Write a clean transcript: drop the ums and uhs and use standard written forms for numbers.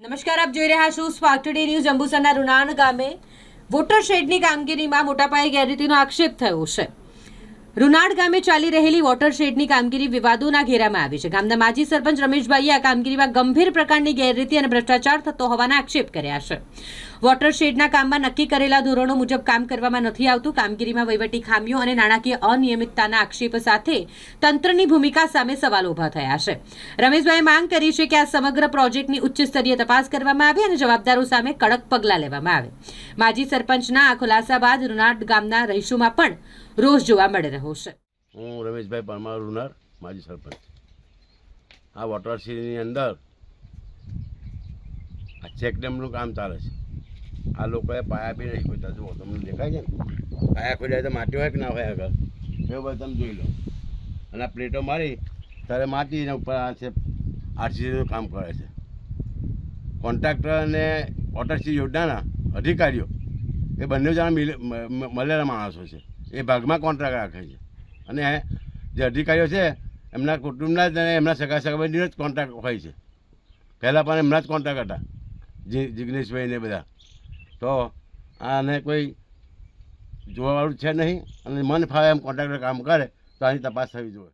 નમસ્કાર, આપ જોઈ રહ્યા છો સ્પાર્ક ટુડે ન્યૂઝ. અંબુસરના રૂનાણ ગામે વોટર શેડની કામગીરીમાં મોટા પાયે ગેરરીતિનો આક્ષેપ થયો છે. રૂનાણ ગામે ચાલી રહેલી વોટર શેડની કામગીરી વિવાદોના ઘેરામાં આવી છે. ગામના માજી સરપંચ રમેશભાઈએ આ કામગીરીમાં ગંભીર પ્રકારની ગેરરીતિ અને ભ્રષ્ટાચાર થતો હોવાના આક્ષેપ કર્યા છે. વોટર શેડના કામમાં નક્કી કરેલા ધોરણો મુજબ કામ કરવામાં નથી આવતું. કામગીરીમાં વહીવટી ખામીઓ અને નાણાકીય અનિયમિતતાના આક્ષેપ સાથે તંત્રની ભૂમિકા સામે સવાલ ઉભા થયા છે. રમેશભાઈએ માંગ કરી છે કે આ સમગ્ર પ્રોજેક્ટની ઉચ્ચ સ્તરીય તપાસ કરવામાં આવે અને જવાબદારો સામે કડક પગલાં લેવામાં આવે. માજી સરપંચના આ ખુલાસા બાદ રૂનાટ ગામના રહીશોમાં પણ રોષ જોવા મળી રહ્યો છે. હું રમેશભાઈ પરમાર રૂનાર માજી સરપંચ. આ વોટર સિટીની અંદર આ ચેકડેમનું કામ ચાલે છે. આ લોકોએ પાયા બી નહીં ખોદ્યા. જુઓ, તમને દેખાય છે ને, પાયા ખોદ્યા તો માટી હોય કે ના હોય આગળ એવું બધું તમે જોઈ લો. અને આ પ્લેટો મારી ત્યારે માટીને ઉપર આ છે આરસીસીનું કામ કરે છે. કોન્ટ્રાક્ટર અને વોટર સિટી યોજનાના અધિકારીઓ એ બંને જણા મળેલા માણસો છે. એ ભાગમાં કોન્ટ્રાક્ટ રાખે છે અને જે અધિકારીઓ છે એમના કુટુંબના જ અને એમના સગા સગાભાઈનો જ કોન્ટ્રાક્ટ હોય છે. પહેલાં પણ એમના જ કોન્ટ્રાક્ટ હતા, જિગ્નેશભાઈ ને બધા. તો આને કોઈ જોવાવાળું છે નહીં અને મન ફાવે એમ કોન્ટ્રાક્ટર કામ કરે તો આની તપાસ થવી જોઈએ.